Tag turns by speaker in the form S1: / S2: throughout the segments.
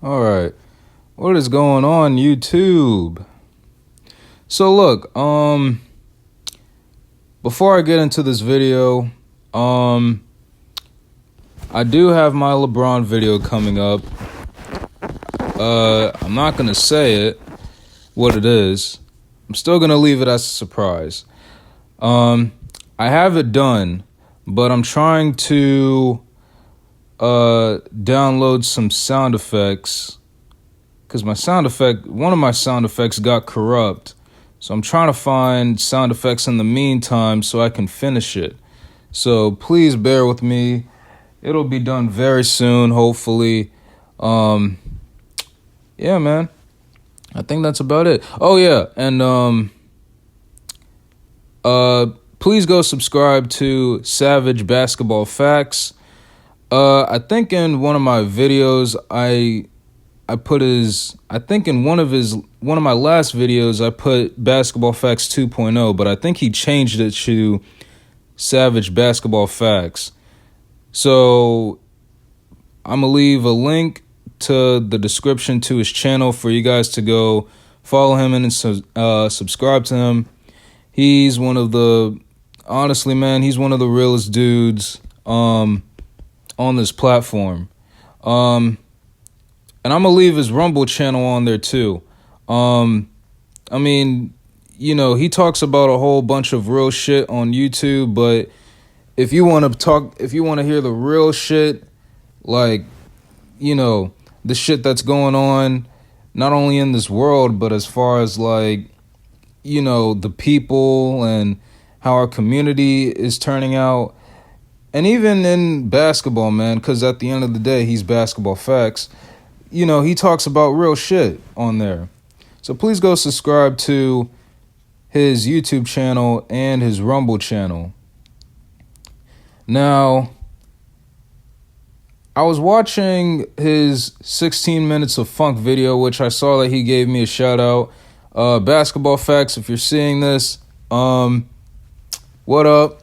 S1: All right. What is going on, YouTube? So look, before I get into this video, I do have my LeBron video coming up. I'm not gonna say what it is. I'm still gonna leave it as a surprise. I have it done, but I'm trying to download some sound effects because one of my sound effects got corrupt. So I'm trying to find sound effects in the meantime so I can finish it. So please bear with me. It'll be done very soon, hopefully. Yeah, man. I think that's about it. Oh yeah, and please go subscribe to Savage Basketball Facts. I think in one of my videos I put in one of my last videos I put Basketball Facts 2.0, but I think he changed it to Savage Basketball Facts. So I'm gonna leave a link to the description to his channel for you guys to go follow him and subscribe to him. He's honestly, man, he's one of the realest dudes on this platform. And I'm going to leave his Rumble channel on there too. I mean, he talks about a whole bunch of real shit on YouTube, but if you want to hear the real shit, like, the shit that's going on, not only in this world, but as far as like, the people and how our community is turning out. And even in basketball, man, because at the end of the day, he's Basketball Facts. He talks about real shit on there. So please go subscribe to his YouTube channel and his Rumble channel. Now, I was watching his 16 Minutes of Funk video, which I saw that he gave me a shout out. Basketball Facts, if you're seeing this, what up?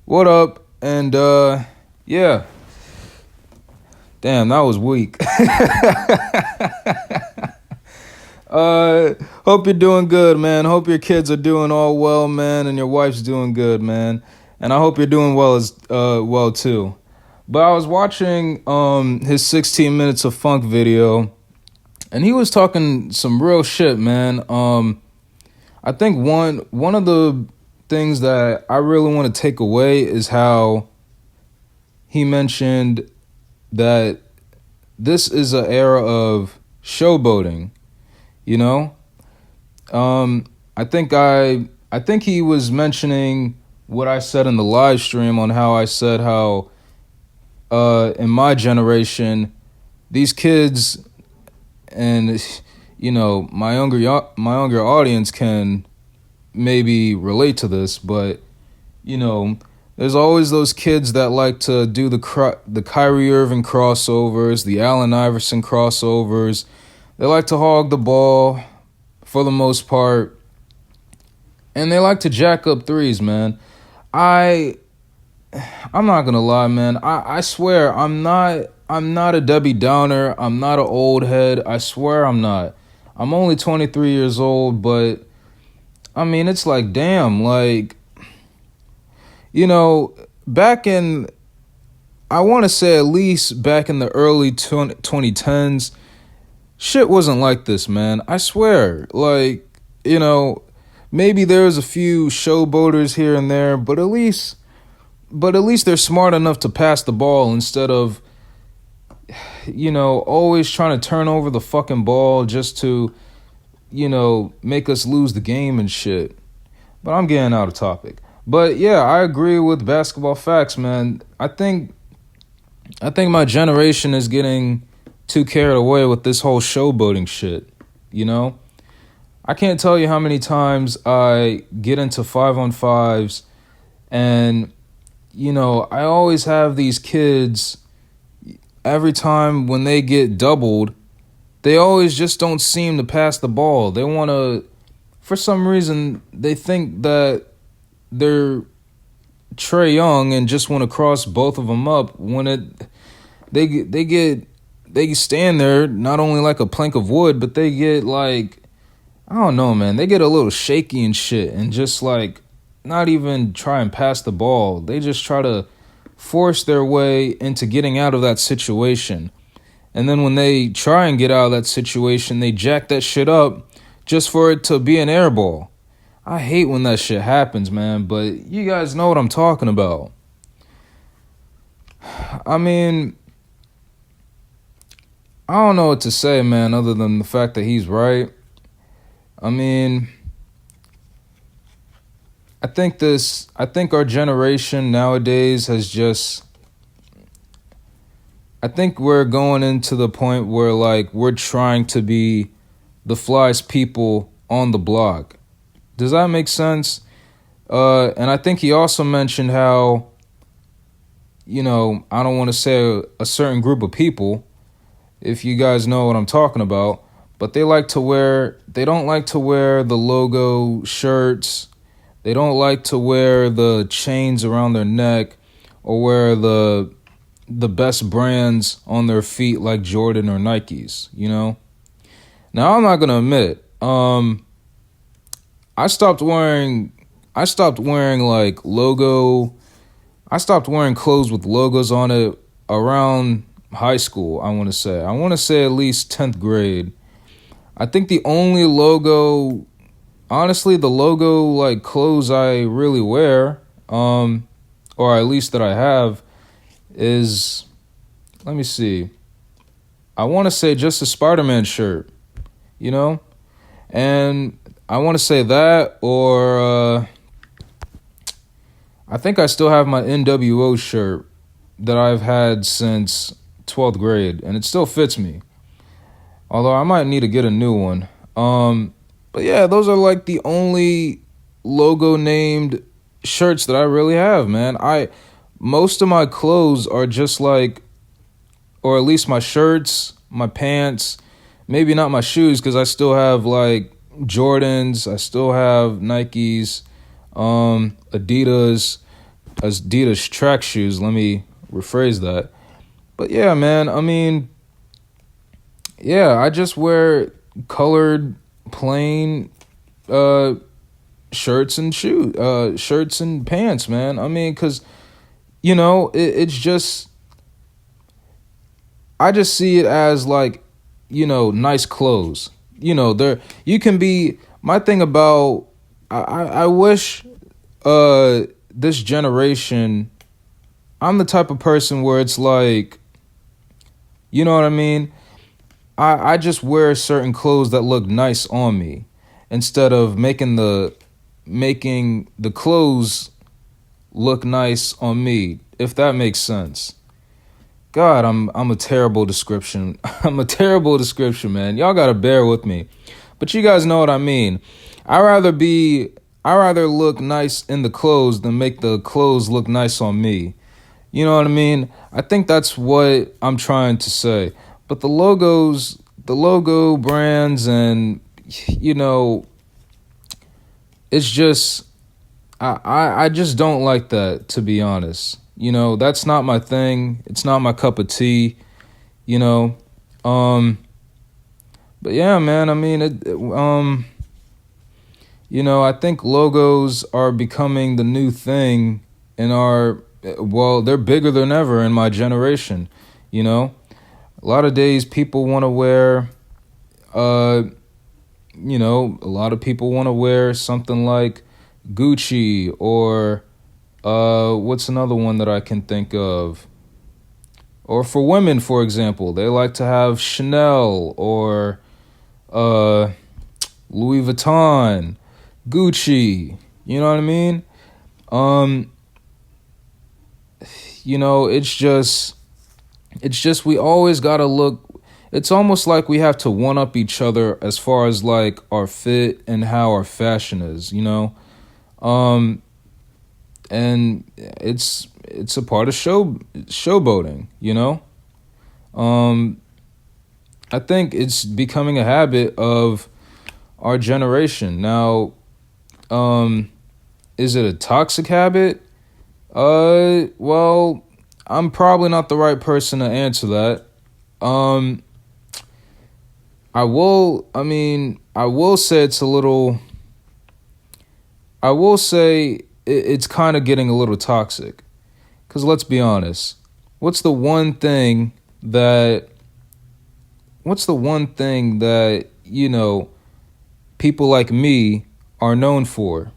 S1: What up? And yeah. Damn, that was weak. Hope you're doing good, man. Hope your kids are doing all well, man, and your wife's doing good, man. And I hope you're doing well too. But I was watching his 16 Minutes of Funk video, and he was talking some real shit, man. I think one of the things that I really want to take away is how he mentioned that this is an era of showboating, I think he was mentioning what I said in the live stream on how I said how in my generation these kids and my younger audience can maybe relate to this, but there's always those kids that like to do the Kyrie Irving crossovers, the Allen Iverson crossovers. They like to hog the ball for the most part, and they like to jack up threes, man. I'm not gonna lie, man. I swear I'm not a Debbie Downer. I'm not an old head. I swear I'm not. I'm only 23 years old, but I mean, it's like, damn, like, back in, I want to say at least back in the early 2010s, shit wasn't like this, man. I swear, like, maybe there's a few showboaters here and there, but at least they're smart enough to pass the ball instead of, always trying to turn over the fucking ball just to, make us lose the game and shit. But I'm getting out of topic. But yeah, I agree with Basketball Facts, man. I think my generation is getting too carried away with this whole showboating shit, I can't tell you how many times I get into 5-on-5s and, I always have these kids, every time when they get doubled, they always just don't seem to pass the ball. They want to, for some reason, they think that they're Trae Young and just want to cross both of them up when they stand there not only like a plank of wood, but they get like, I don't know, man. They get a little shaky and shit, and just like not even try and pass the ball. They just try to force their way into getting out of that situation. And then when they try and get out of that situation, they jack that shit up just for it to be an air ball. I hate when that shit happens, man, but you guys know what I'm talking about. I mean, I don't know what to say, man, other than the fact that he's right. I mean, I think our generation nowadays has just, I think we're going into the point where like we're trying to be the flyest people on the block. Does that make sense? And I think he also mentioned how, I don't want to say a certain group of people, if you guys know what I'm talking about, but they don't like to wear the logo shirts. They don't like to wear the chains around their neck or wear the best brands on their feet like Jordan or Nikes, Now I'm not going to admit, I stopped wearing like I stopped wearing clothes with logos on it around high school, I want to say at least 10th grade. I think the only logo, honestly, the logo like clothes I really wear, or at least that I have, is, let me see, I want to say just a Spider-Man shirt, and I want to say that, or I think I still have my NWO shirt that I've had since 12th grade, and it still fits me. Although I might need to get a new one. But yeah, those are like the only logo named shirts that I really have, man. Most of my clothes are just like, or at least my shirts, my pants, maybe not my shoes, because I still have like Jordans, I still have Nikes, Adidas track shoes. Let me rephrase that. But yeah, man, I mean, yeah, I just wear colored, plain shirts and shirts and pants, man. I mean, because, it's just, I just see it as like, nice clothes. You can be, my thing about, I wish this generation, I'm the type of person where it's like, you know what I mean? I just wear certain clothes that look nice on me instead of making the clothes look nice on me, if that makes sense. God, I'm a terrible description. I'm a terrible description, man. Y'all gotta bear with me. But you guys know what I mean. I rather look nice in the clothes than make the clothes look nice on me. You know what I mean? I think that's what I'm trying to say. But the logo brands, and it's just, I just don't like that, to be honest. That's not my thing. It's not my cup of tea. But yeah, man. I mean, I think logos are becoming the new thing in they're bigger than ever in my generation. A lot of days people want to wear, a lot of people want to wear something like Gucci or, what's another one that I can think of? Or for women, for example, they like to have Chanel or, Louis Vuitton, Gucci, you know what I mean? It's just we always gotta look. It's almost like we have to one up each other as far as like our fit and how our fashion is, and it's a part of showboating, I think it's becoming a habit of our generation now. Is it a toxic habit? Well, I'm probably not the right person to answer that. Um, I will say it's a little. I will say it's kind of getting a little toxic. Because let's be honest, what's the one thing that people like me are known for?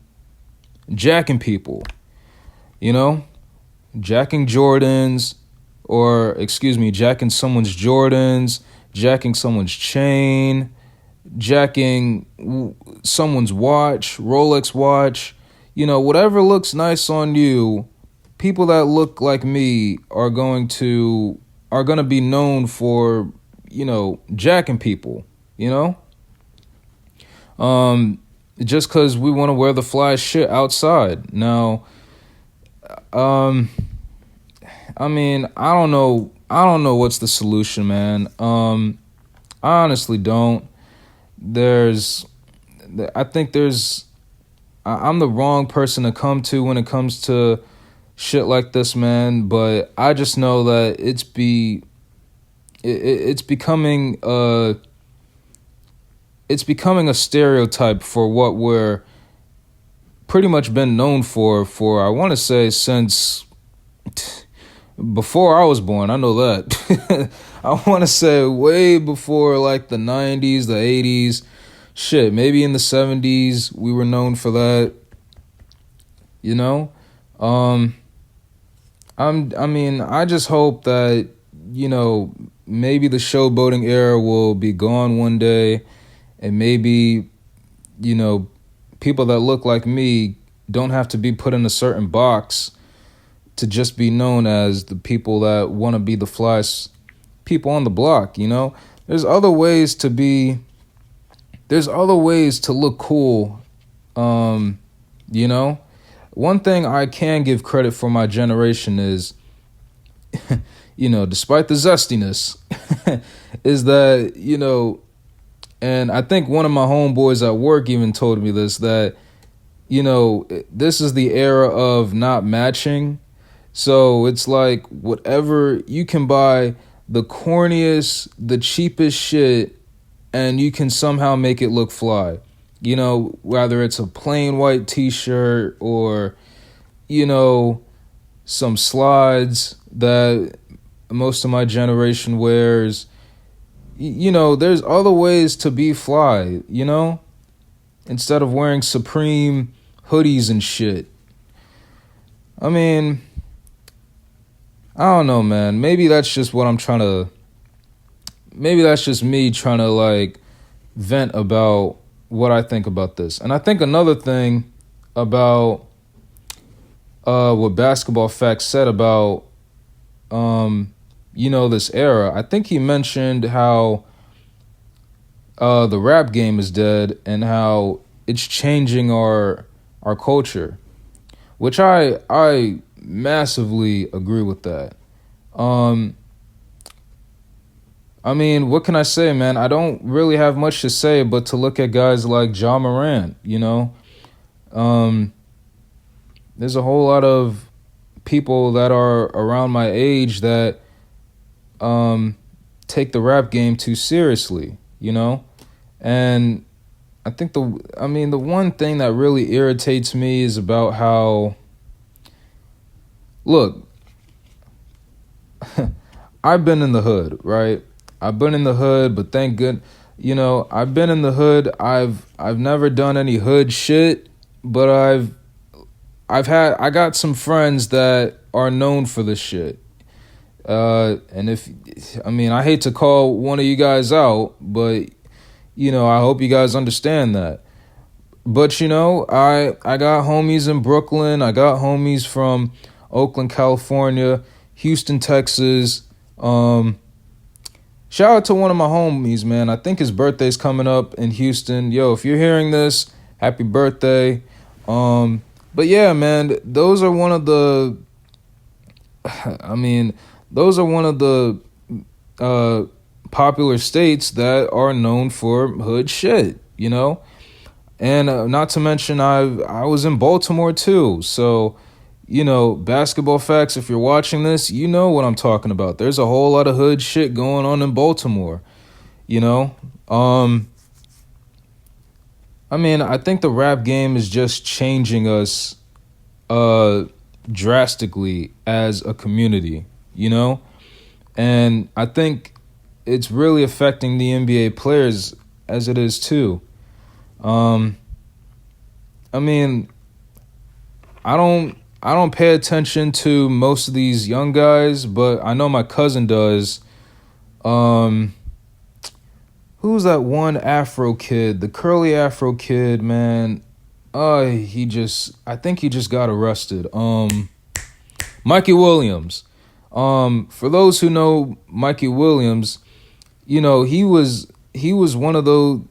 S1: Jacking people, you know? Jacking Jordans, or excuse me, jacking someone's Jordans, jacking someone's chain, jacking someone's watch, Rolex watch, whatever looks nice on you. People that look like me are going to be known for, jacking people, just because we want to wear the fly shit outside. Now, I don't know. I don't know what's the solution, man. I honestly don't. I think I'm the wrong person to come to when it comes to shit like this, man. But I just know that it's becoming a stereotype for what we're pretty much been known for I want to say since before I was born. I know that. I want to say way before like the 90s, the 80s. Shit, maybe in the 70s we were known for that. I just hope that, maybe the showboating era will be gone one day, and maybe, people that look like me don't have to be put in a certain box to just be known as the people that want to be the flyest people on the block. There's other ways to look cool. One thing I can give credit for my generation is, despite the zestiness, is that, and I think one of my homeboys at work even told me this, that, this is the era of not matching. So it's like whatever you can buy, the corniest, the cheapest shit, and you can somehow make it look fly. Whether it's a plain white t-shirt or, some slides that most of my generation wears. There's other ways to be fly, instead of wearing Supreme hoodies and shit. I don't know, man. Maybe that's just me trying to like vent about what I think about this. And I think another thing about what Basketball Facts said about this era, I think he mentioned how the rap game is dead and how it's changing our culture, which I massively agree with that. What can I say, man? I don't really have much to say but to look at guys like Ja Morant, There's a whole lot of people that are around my age that take the rap game too seriously, And I think the one thing that really irritates me is about how, look, I've been in the hood, right? I've been in the hood, but thank good, I've been in the hood. I've never done any hood shit, but I got some friends that are known for this shit. And I hate to call one of you guys out, but I hope you guys understand that. But I got homies in Brooklyn. I got homies from Oakland, California, Houston, Texas. Shout out to one of my homies, man. I think his birthday's coming up in Houston. Yo, if you're hearing this, happy birthday. But yeah, man, those are one of the popular states that are known for hood shit, And not to mention I was in Baltimore too. So, Basketball facts, if you're watching this, you know what I'm talking about. There's a whole lot of hood shit going on in Baltimore, you know? I think the rap game is just changing us drastically as a community, And I think it's really affecting the NBA players as it is too. I mean, I don't pay attention to most of these young guys, but I know my cousin does. Who's that one Afro kid, the curly Afro kid, man? I think he just got arrested. Mikey Williams. For those who know Mikey Williams, he was one of those,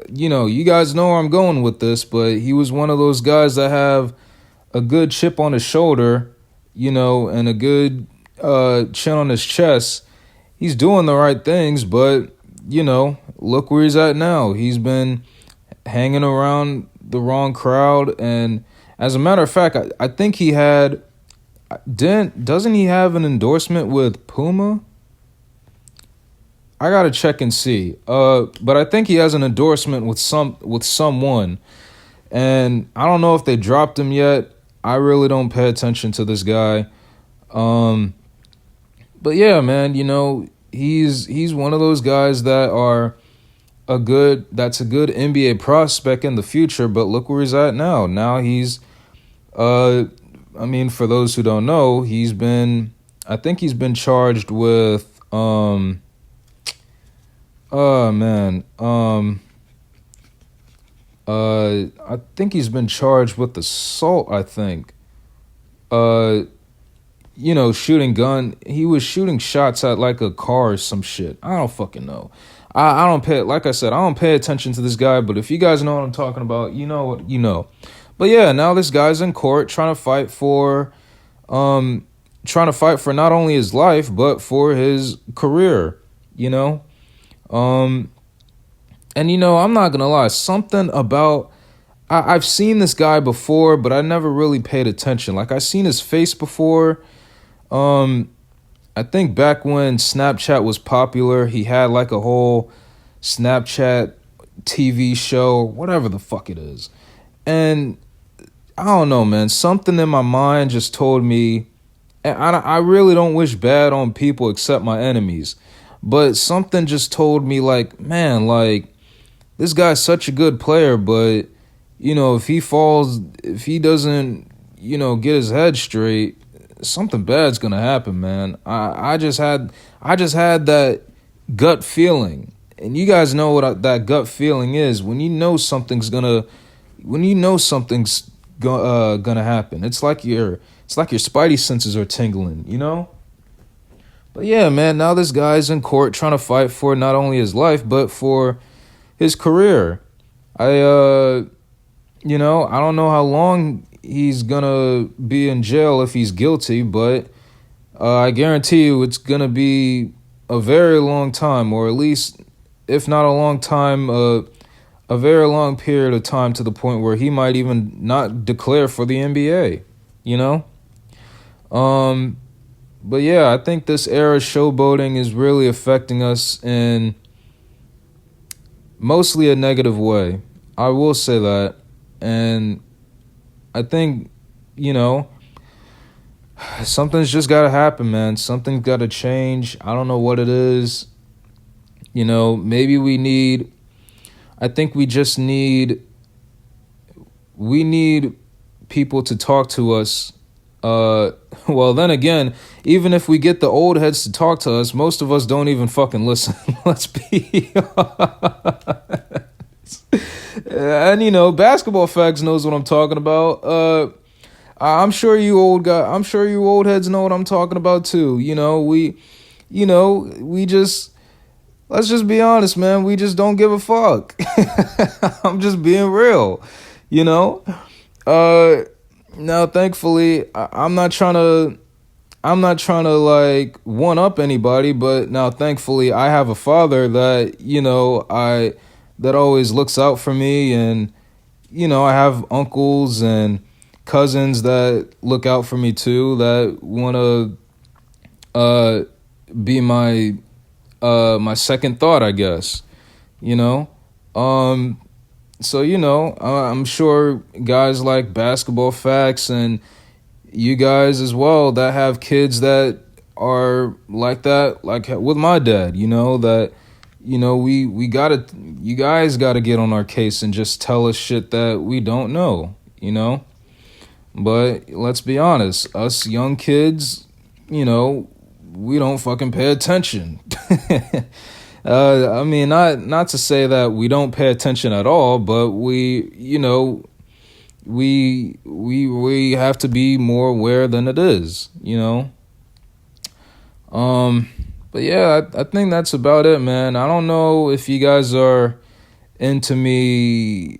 S1: you guys know where I'm going with this, but he was one of those guys that have a good chip on his shoulder, and a good chin on his chest. He's doing the right things, but, look where he's at now. He's been hanging around the wrong crowd. And as a matter of fact, I think doesn't he have an endorsement with Puma? I gotta check and see. But I think he has an endorsement with someone. And I don't know if they dropped him yet. I really don't pay attention to this guy. But yeah, man, he's one of those guys that's a good NBA prospect in the future, but look where he's at now. Now he's for those who don't know, I think he's been charged with I think he's been charged with assault, I think. Shooting gun. He was shooting shots at like a car or some shit. I don't fucking know. I don't pay, like I said, I don't pay attention to this guy, but if you guys know what I'm talking about, you know what you know. But yeah, now this guy's in court trying to fight for not only his life, but for his career, I'm not gonna lie, something about I've seen this guy before, but I never really paid attention. Like, I seen his face before. I think back when Snapchat was popular, he had like a whole Snapchat TV show, whatever the fuck it is. And I don't know, man, something in my mind just told me, and I really don't wish bad on people except my enemies, but something just told me, like, man, like, this guy's such a good player, but, if he doesn't, get his head straight, something bad's gonna happen, man. I just had that gut feeling, and you guys know what that gut feeling is. When you know something's gonna happen, it's like your spidey senses are tingling, But yeah, man, now this guy's in court trying to fight for not only his life but for his career. I don't know how long he's gonna be in jail if he's guilty, but I guarantee you it's gonna be a very long time, or at least, if not a long time, a very long period of time, to the point where he might even not declare for the NBA, But yeah, I think this era of showboating is really affecting us in mostly a negative way. I will say that. And I think, something's just got to happen, man. Something's got to change. I don't know what it is. Maybe we need people to talk to us. Well, then again, even if we get the old heads to talk to us, most of us don't even fucking listen. Let's be honest. And basketball facts knows what I'm talking about. I'm sure you old heads know what I'm talking about too. Let's just be honest, man. We just don't give a fuck. I'm just being real, Now, thankfully, I'm not trying to like one up anybody, but now thankfully I have a father that, that always looks out for me, and, I have uncles, and, cousins that look out for me too, that want to be my second thought, I guess. You know, so I'm sure guys like Basketball Facts and you guys as well that have kids that are like that, like with my dad. That we gotta, you guys gotta get on our case and just tell us shit that we don't know. But let's be honest, us young kids, we don't fucking pay attention. I mean, not to say that we don't pay attention at all, but we have to be more aware than it is. But yeah, I think that's about it, man. I don't know if you guys are into me,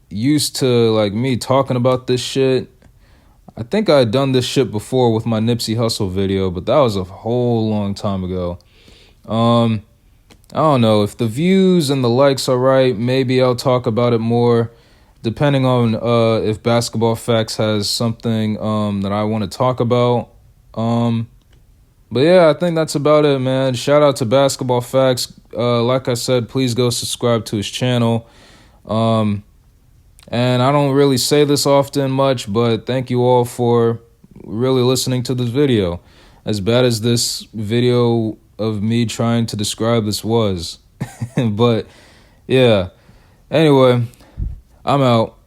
S1: used to like me talking about this shit. I think I had done this shit before with my Nipsey Hussle video, but that was a whole long time ago. I don't know if the views and the likes are right. Maybe I'll talk about it more, depending on if Basketball Facts has something that I want to talk about. But yeah, I think that's about it, man. Shout out to Basketball Facts. Like I said, please go subscribe to his channel. And I don't really say this often much, but thank you all for really listening to this video. As bad as this video of me trying to describe this was. But yeah, anyway, I'm out.